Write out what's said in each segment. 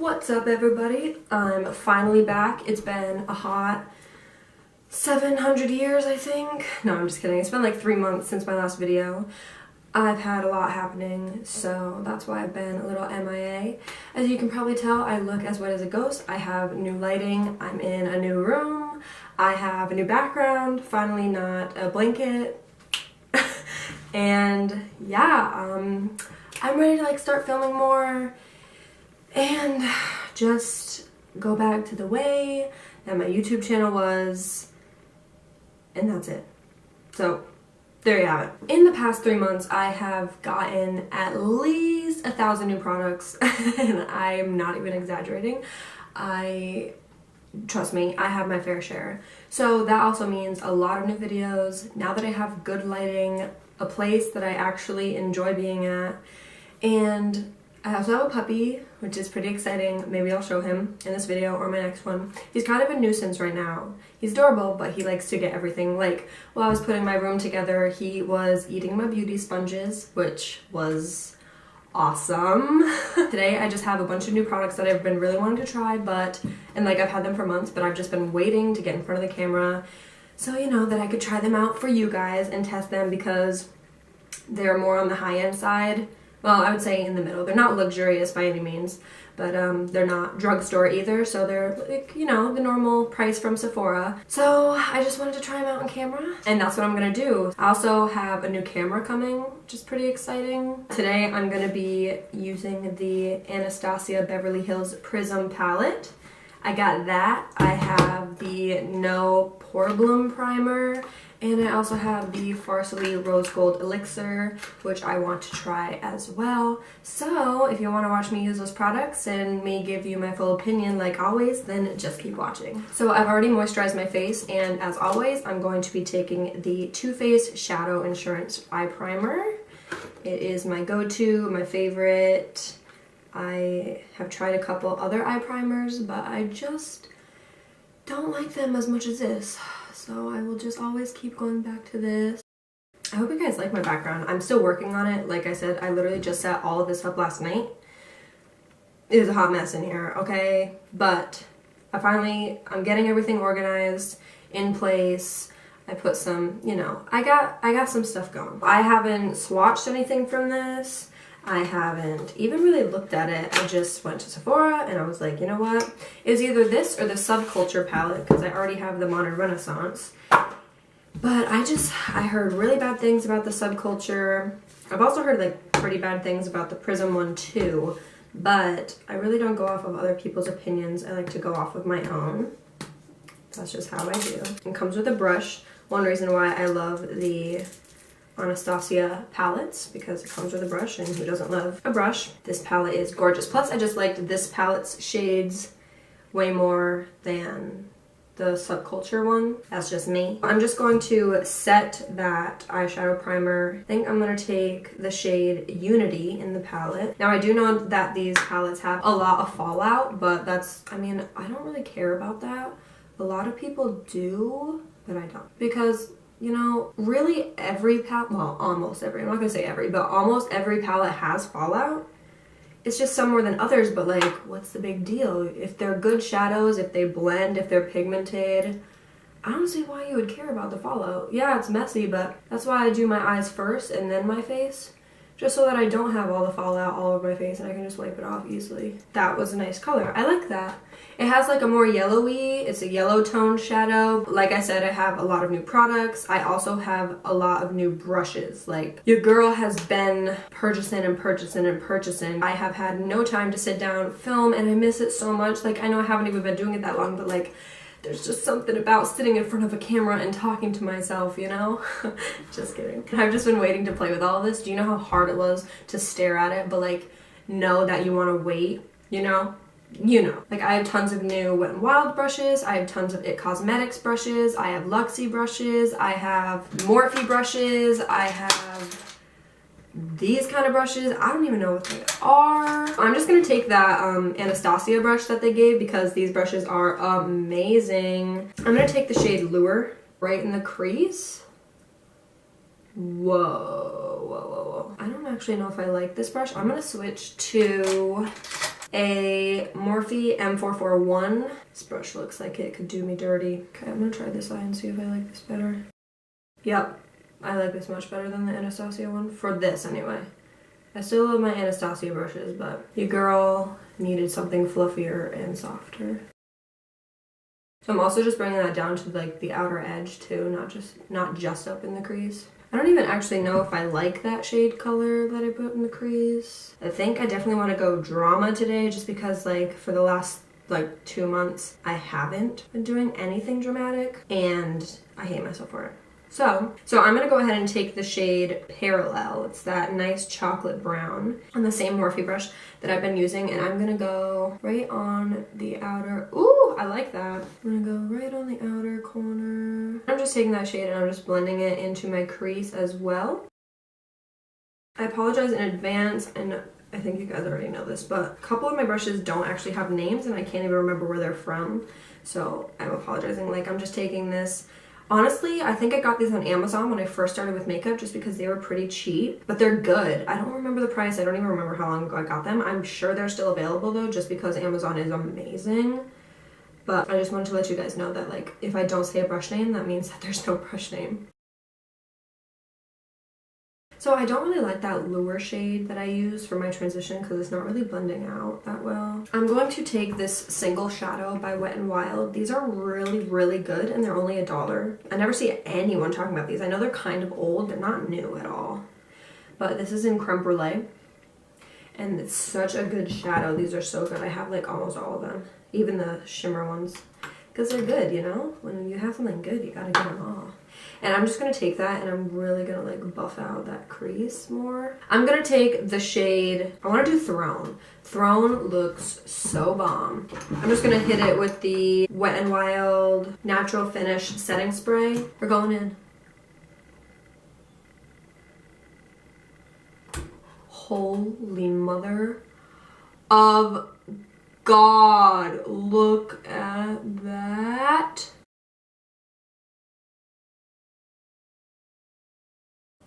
What's up, everybody? I'm finally back. It's been a hot 700 years, I think. No, I'm just kidding. It's been like 3 months since my last video. I've had a lot happening, so that's why I've been a little MIA. As you can probably tell, I look as white as a ghost. I have new lighting. I'm in a new room. I have a new background, finally not a blanket. And yeah, I'm ready to like start filming more and just go back to the way that my YouTube channel was, and that's it. So there you have it. In the past 3 months, I have gotten at least 1,000 new products, and I'm not even exaggerating. Trust me, I have my fair share. So that also means a lot of new videos. Now that I have good lighting, a place that I actually enjoy being at, and I also have a puppy, which is pretty exciting. Maybe I'll show him in this video or my next one. He's kind of a nuisance right now. He's adorable, but he likes to get everything. Like, while I was putting my room together, he was eating my beauty sponges, which was awesome. Today, I just have a bunch of new products that I've been really wanting to try, and like I've had them for months, but I've just been waiting to get in front of the camera so, you know, that I could try them out for you guys and test them, because they're more on the high-end side. Well, I would say in the middle. They're not luxurious by any means, but they're not drugstore either, so they're like, you know, the normal price from Sephora. So I just wanted to try them out on camera, and that's what I'm gonna do. I also have a new camera coming, which is pretty exciting. Today I'm gonna be using the Anastasia Beverly Hills Prism palette. I got that. I have the No Pore Bloom primer, and I also have the Farsally Rose Gold Elixir, which I want to try as well. So if you want to watch me use those products and me give you my full opinion like always, then just keep watching. So I've already moisturized my face, and as always, I'm going to be taking the Too Faced Shadow Insurance Eye Primer. It is my go-to, my favorite. I have tried a couple other eye primers, but I just don't like them as much as this. So I will just always keep going back to this. I hope you guys like my background. I'm still working on it. Like I said, I literally just set all of this up last night. It was a hot mess in here, okay? But I'm getting everything organized, in place. I put some, you know, I got some stuff going. I haven't swatched anything from this. I haven't even really looked at it. I just went to Sephora and I was like, you know what? It was either this or the Subculture palette, because I already have the Modern Renaissance. But I heard really bad things about the Subculture. I've also heard like pretty bad things about the Prism one too, but I really don't go off of other people's opinions. I like to go off of my own. That's just how I do. It comes with a brush. One reason why I love the Anastasia palettes, because it comes with a brush, and who doesn't love a brush? This palette is gorgeous. Plus, I just liked this palette's shades way more than the Subculture one. That's just me. I'm just going to set that eyeshadow primer. I think I'm going to take the shade Unity in the palette. Now, I do know that these palettes have a lot of fallout, but I mean, I don't really care about that. A lot of people do, but I don't. Because, you know, really every palette, well, almost every, I'm not gonna say every, but almost every palette has fallout. It's just some more than others, but like, what's the big deal? If they're good shadows, if they blend, if they're pigmented, I don't see why you would care about the fallout. Yeah, it's messy, but that's why I do my eyes first and then my face, just so that I don't have all the fallout all over my face and I can just wipe it off easily. That was a nice color. I like that. It has like a more yellowy, it's a yellow toned shadow. Like I said, I have a lot of new products. I also have a lot of new brushes. Like, your girl has been purchasing and purchasing and purchasing. I have had no time to sit down, film, and I miss it so much. Like, I know I haven't even been doing it that long, but like, there's just something about sitting in front of a camera and talking to myself, you know? Just kidding. I've just been waiting to play with all of this. Do you know how hard it was to stare at it, but like, know that you want to wait, you know? You know, like, I have tons of new Wet n Wild brushes, I have tons of IT Cosmetics brushes, I have Luxie brushes, I have Morphe brushes, I have these kind of brushes. I don't even know what they are. I'm just gonna take that Anastasia brush that they gave, because these brushes are amazing. I'm gonna take the shade Lure right in the crease. Whoa, whoa, whoa, whoa. I don't actually know if I like this brush. I'm gonna switch to a Morphe M441. This brush looks like it could do me dirty. Okay, I'm gonna try this eye and see if I like this better. Yep, I like this much better than the Anastasia one, for this anyway. I still love my Anastasia brushes, but your girl needed something fluffier and softer. So I'm also just bringing that down to like the outer edge too, not just up in the crease. I don't even actually know if I like that shade color that I put in the crease. I think I definitely want to go drama today, just because like for the last like 2 months I haven't been doing anything dramatic and I hate myself for it. So I'm gonna go ahead and take the shade Parallel. It's that nice chocolate brown on the same Morphe brush that I've been using, and I'm gonna go right on the outer, ooh, I like that. I'm gonna go right on the outer corner. I'm just taking that shade and I'm just blending it into my crease as well. I apologize in advance, and I think you guys already know this, but a couple of my brushes don't actually have names and I can't even remember where they're from. So I'm apologizing. Like, I'm just taking this. Honestly, I think I got these on Amazon when I first started with makeup just because they were pretty cheap, but they're good. I don't remember the price. I don't even remember how long ago I got them. I'm sure they're still available though, just because Amazon is amazing. But I just wanted to let you guys know that like, if I don't say a brush name, that means that there's no brush name. So I don't really like that Lure shade that I use for my transition because it's not really blending out that well. I'm going to take this Single Shadow by Wet n Wild. These are really, really good and they're only $1. I never see anyone talking about these. I know they're kind of old, they're not new at all. But this is in Creme Brulee and it's such a good shadow. These are so good. I have like almost all of them, even the shimmer ones, because they're good, you know? When you have something good, you gotta get them all. And I'm just gonna take that and I'm really gonna like buff out that crease more. I'm gonna take the shade, I wanna do Throne. Throne looks so bomb. I'm just gonna hit it with the Wet n Wild Natural Finish Setting Spray. We're going in. Holy mother of God, look at that.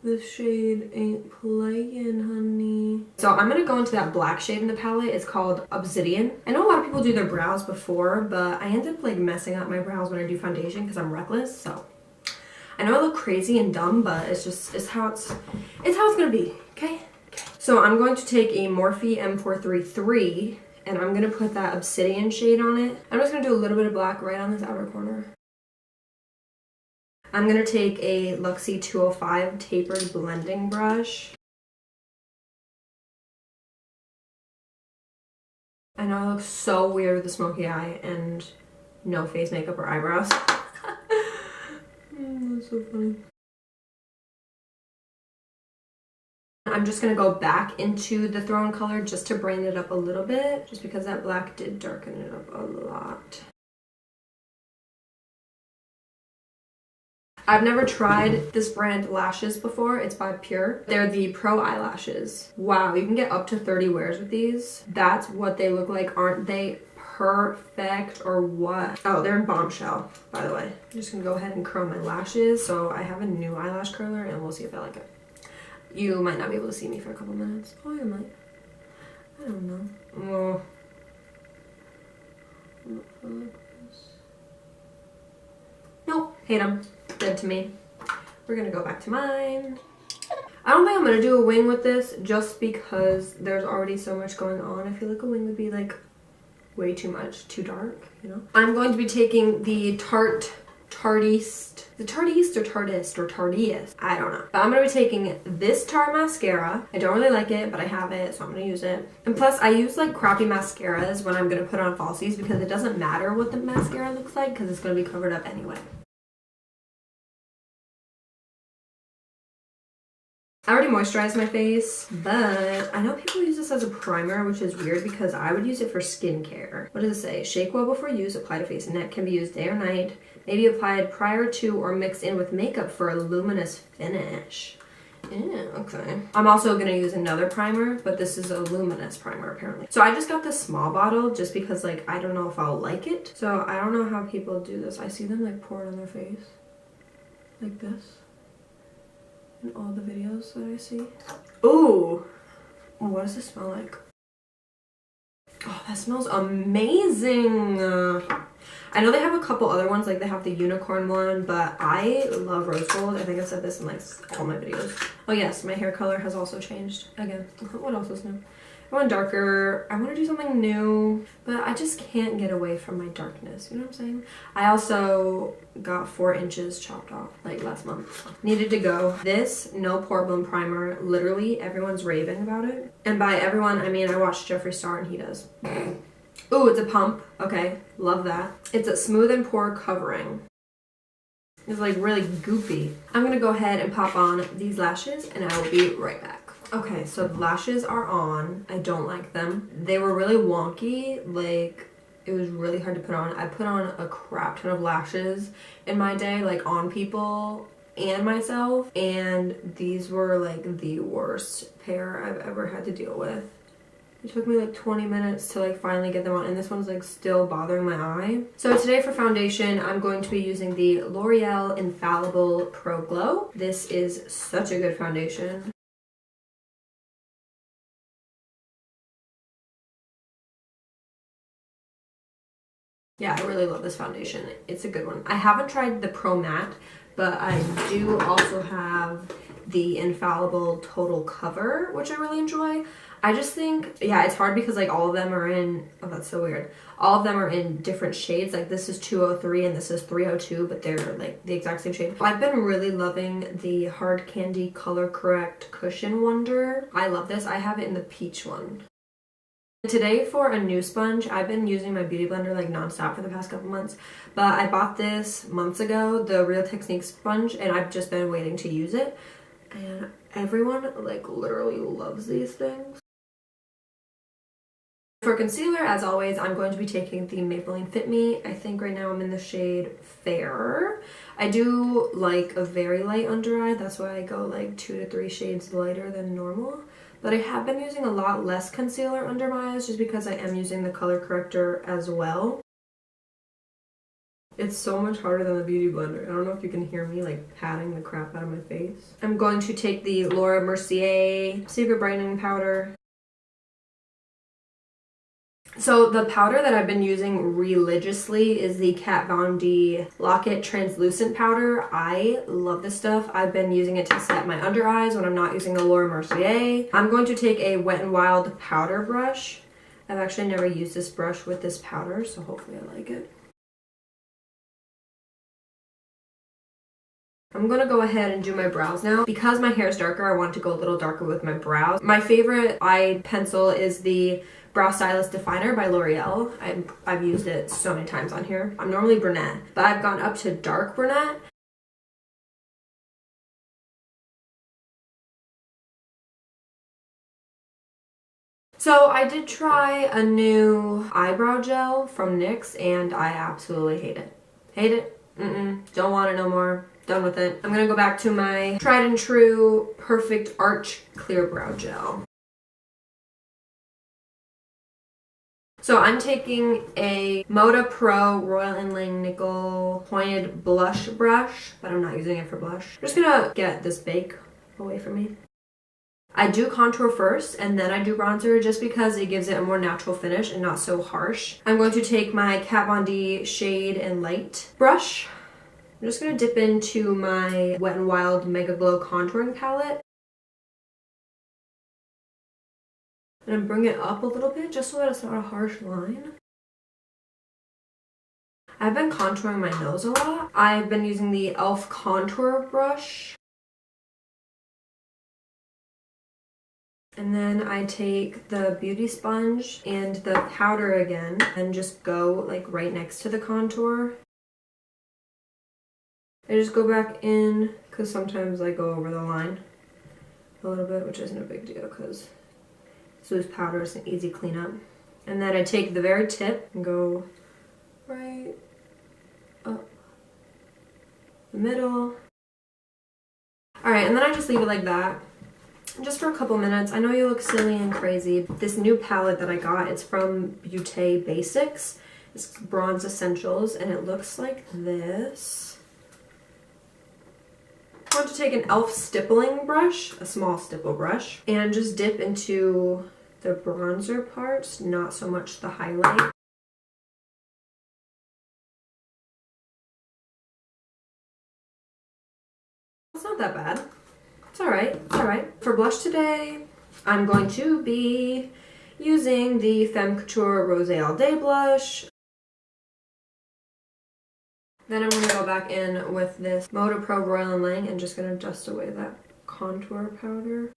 This shade ain't playing, honey. So I'm gonna go into that black shade in the palette. It's called Obsidian. I know a lot of people do their brows before, but I end up like messing up my brows when I do foundation because I'm reckless. So I know I look crazy and dumb, but it's how it's gonna be. Okay. So I'm going to take a Morphe M433 and I'm gonna put that Obsidian shade on it. I'm just gonna do a little bit of black right on this outer corner. I'm gonna take a Luxie 205 tapered blending brush. I know I look so weird with a smoky eye and no face makeup or eyebrows. That's so funny. I'm just gonna go back into the Throne color just to brighten it up a little bit, just because that black did darken it up a lot. I've never tried this brand lashes before. It's by Pure. They're the Pro eyelashes. Wow, you can get up to 30 wears with these. That's what they look like. Aren't they perfect or what? Oh, they're in Bombshell, by the way. I'm just gonna go ahead and curl my lashes. So I have a new eyelash curler and we'll see if I like it. You might not be able to see me for a couple minutes. Oh, you might. I don't know. Nope, hate them. Dead to me. We're gonna go back to mine. I don't think I'm gonna do a wing with this just because there's already so much going on. I feel like a wing would be like way too much, too dark, you know? I'm going to be taking the Tarteist, I don't know. But I'm gonna be taking this Tarte mascara. I don't really like it, but I have it, so I'm gonna use it. And plus, I use like crappy mascaras when I'm gonna put on falsies because it doesn't matter what the mascara looks like because it's gonna be covered up anyway. I already moisturized my face, but I know people use this as a primer, which is weird because I would use it for skincare. What does it say? Shake well before use, apply to face and neck, can be used day or night, may be applied prior to or mixed in with makeup for a luminous finish. Yeah, okay. I'm also gonna use another primer, but this is a luminous primer apparently. So I just got this small bottle just because like, I don't know if I'll like it. So I don't know how people do this. I see them like pour it on their face like this. In all the videos that I see. Ooh, what does this smell like? Oh, that smells amazing. I know they have a couple other ones, like they have the unicorn one, but I love rose gold. I think I've said this in like all my videos. Oh yes, my hair color has also changed again. What else is new? I want darker. I want to do something new, but I just can't get away from my darkness. You know what I'm saying? I also got 4 inches chopped off like last month. Needed to go. This no pore bloom primer, literally everyone's raving about it. And by everyone, I mean I watched Jeffree Star and he does. Ooh, it's a pump. Okay, love that. It's a smooth and pore covering. It's like really goopy. I'm gonna go ahead and pop on these lashes and I will be right back. Okay, so the lashes are on. I don't like them. They were really wonky. Like, it was really hard to put on. I put on a crap ton of lashes in my day, like on people and myself. And these were like the worst pair I've ever had to deal with. It took me like 20 minutes to like finally get them on, and this one's like still bothering my eye. So today for foundation, I'm going to be using the L'Oreal Infallible Pro Glow. This is such a good foundation. Yeah, I really love this foundation. It's a good one. I haven't tried the Pro Matte, but I do also have the Infallible Total Cover, which I really enjoy. I just think, yeah, it's hard because like all of them are in, oh, that's so weird. All of them are in different shades. Like this is 203 and this is 302, but they're like the exact same shade. I've been really loving the Hard Candy Color Correct Cushion Wonder. I love this. I have it in the peach one. Today for a new sponge, I've been using my beauty blender like nonstop for the past couple months, but I bought this months ago, the Real Techniques sponge, and I've just been waiting to use it. And everyone like literally loves these things. For concealer, as always, I'm going to be taking the Maybelline Fit Me. I think right now I'm in the shade Fair. I do like a very light under eye, that's why I go like 2 to 3 shades lighter than normal. But I have been using a lot less concealer under my eyes just because I am using the color corrector as well. It's so much harder than the beauty blender. I don't know if you can hear me like patting the crap out of my face. I'm going to take the Laura Mercier Secret Brightening Powder. So the powder that I've been using religiously is the Kat Von D Lock-It Translucent Powder. I love this stuff. I've been using it to set my under eyes when I'm not using the Laura Mercier. I'm going to take a Wet n Wild powder brush. I've actually never used this brush with this powder, so hopefully I like it. I'm gonna go ahead and do my brows now. Because my hair is darker, I want to go a little darker with my brows. My favorite eye pencil is the Brow Stylist Definer by L'Oreal. I've used it so many times on here. I'm normally brunette, but I've gone up to dark brunette. So I did try a new eyebrow gel from NYX and I absolutely hate it. Hate it. Don't want it no more. Done with it. I'm gonna go back to my tried and true Perfect Arch Clear Brow Gel. So I'm taking a Moda Pro Royal Inlaying Nickel Pointed Blush Brush, but I'm not using it for blush. I'm just gonna get this bake away from me. I do contour first and then I do bronzer just because it gives it a more natural finish and not so harsh. I'm going to take my Kat Von D Shade and Light brush. I'm just gonna dip into my Wet n Wild Mega Glow contouring palette. And bring it up a little bit just so that it's not a harsh line. I've been contouring my nose a lot. I've been using the e.l.f. contour brush. And then I take the beauty sponge and the powder again and just go like right next to the contour. I just go back in because sometimes I go over the line a little bit, which isn't a big deal because loose powder is an easy cleanup. And then I take the very tip and go right up the middle. Alright, and then I just leave it like that just for a couple minutes. I know you look silly and crazy. This new palette that I got, it's from Beauté Basics. It's Bronze Essentials and it looks like this. I want to take an e.l.f. stippling brush, a small stipple brush, and just dip into the bronzer parts, not so much the highlight. It's not that bad. It's alright. It's alright. For blush today, I'm going to be using the Femme Couture Rose All Day blush. Then I'm going to go back in with this Moda Pro Royal & Lang and just going to dust away that contour powder.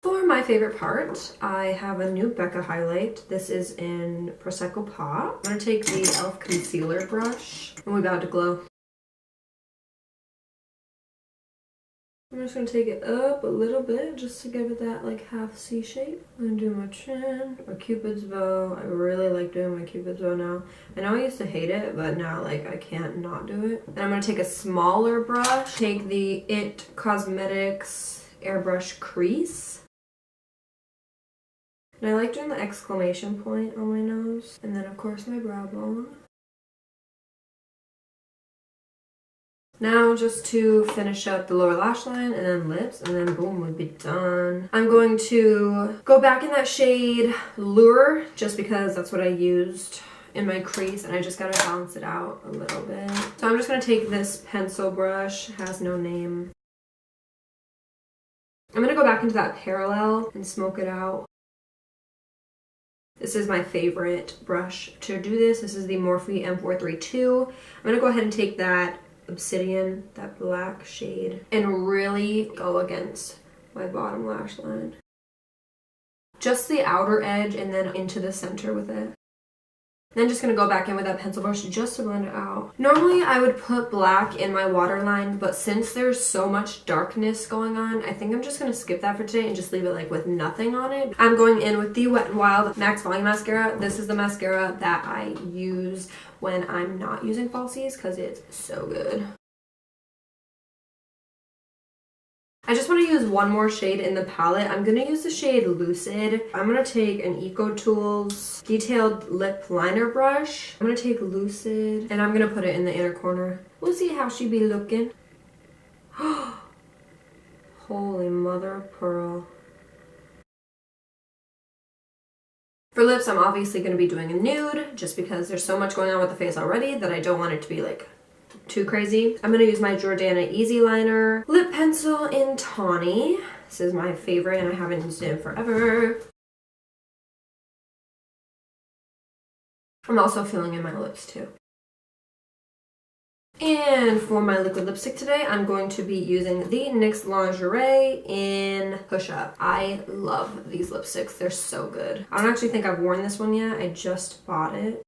For my favorite part, I have a new BACKK highlight. This is in Prosecco Pop. I'm going to take the e.l.f. concealer brush and we're about to glow. I'm just going to take it up a little bit just to give it that like half C shape. I'm going to do my chin, my Cupid's bow. I really like doing my Cupid's bow now. I know I used to hate it, but now like I can't not do it. And I'm going to take a smaller brush, take the IT Cosmetics Airbrush Crease. And I like doing the exclamation point on my nose. And then of course my brow bone. Now just to finish up the lower lash line and then lips, and then boom, we'll be done. I'm going to go back in that shade Lure just because that's what I used in my crease and I just gotta balance it out a little bit. So I'm just gonna take this pencil brush, has no name. I'm gonna go back into that Parallel and smoke it out. This is my favorite brush to do this. This is the Morphe M432. I'm gonna go ahead and take that Obsidian, that black shade, and really go against my bottom lash line. Just the outer edge and then into the center with it. Then just gonna go back in with that pencil brush just to blend it out. Normally I would put black in my waterline, but since there's so much darkness going on, I think I'm just gonna skip that for today and just leave it like with nothing on it. I'm going in with the Wet n Wild Max Volume Mascara. This is the mascara that I use when I'm not using falsies because it's so good. I just want to use one more shade in the palette. I'm going to use the shade Lucid. I'm going to take an EcoTools Detailed Lip Liner brush. I'm going to take Lucid and I'm going to put it in the inner corner. We'll see how she be looking. Holy mother of pearl. For lips, I'm obviously going to be doing a nude just because there's so much going on with the face already that I don't want it to be like too crazy. I'm going to use my Jordana Easy Liner lip pencil in Tawny. This is my favorite and I haven't used it in forever. I'm also filling in my lips too. And for my liquid lipstick today, I'm going to be using the NYX Lingerie in Push Up. I love these lipsticks. They're so good. I don't actually think I've worn this one yet. I just bought it.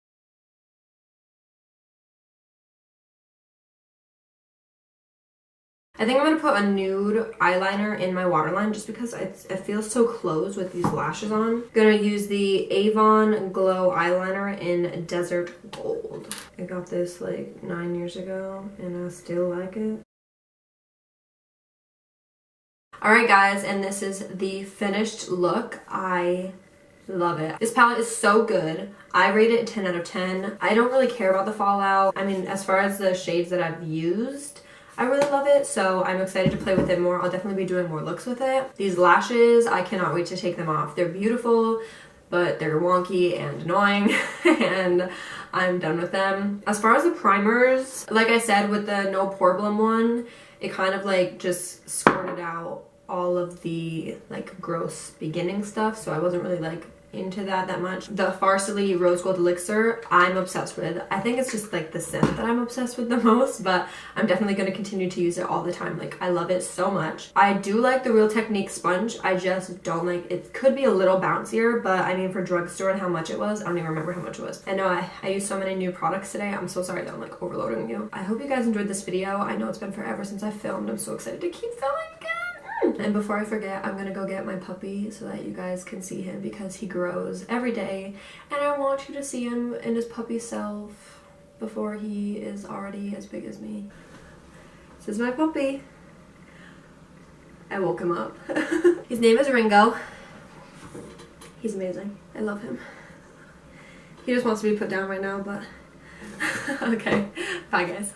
I think I'm going to put a nude eyeliner in my waterline just because it feels so closed with these lashes on. I'm going to use the Avon Glow eyeliner in Desert Gold. I got this like 9 years ago and I still like it. Alright guys, and this is the finished look. I love it. This palette is so good. I rate it 10 out of 10. I don't really care about the fallout. I mean, as far as the shades that I've used, I really love it, so I'm excited to play with it more. I'll definitely be doing more looks with it. These lashes, I cannot wait to take them off. They're beautiful, but they're wonky and annoying, and I'm done with them. As far as the primers, like I said with the No Problem one, it kind of like just squirted out all of the like gross beginning stuff, so I wasn't really like into that much. The Farsily Rose Gold Elixir, I'm obsessed with. I think it's just like the scent that I'm obsessed with the most, but I'm definitely going to continue to use it all the time. Like, I love it so much. I do like the Real Technique sponge. I just don't like it. Could be a little bouncier, but I mean, for drugstore and how much it was, I don't even remember how much it was. I know I used so many new products today. I'm so sorry that I'm like overloading you. I hope you guys enjoyed this video. I know it's been forever since I filmed. I'm so excited to keep filming again. And before I forget, I'm gonna go get my puppy so that you guys can see him because he grows every day and I want you to see him in his puppy self before he is already as big as me. This is my puppy. I woke him up. His name is Ringo. He's amazing. I love him. He just wants to be put down right now, but okay. Bye guys.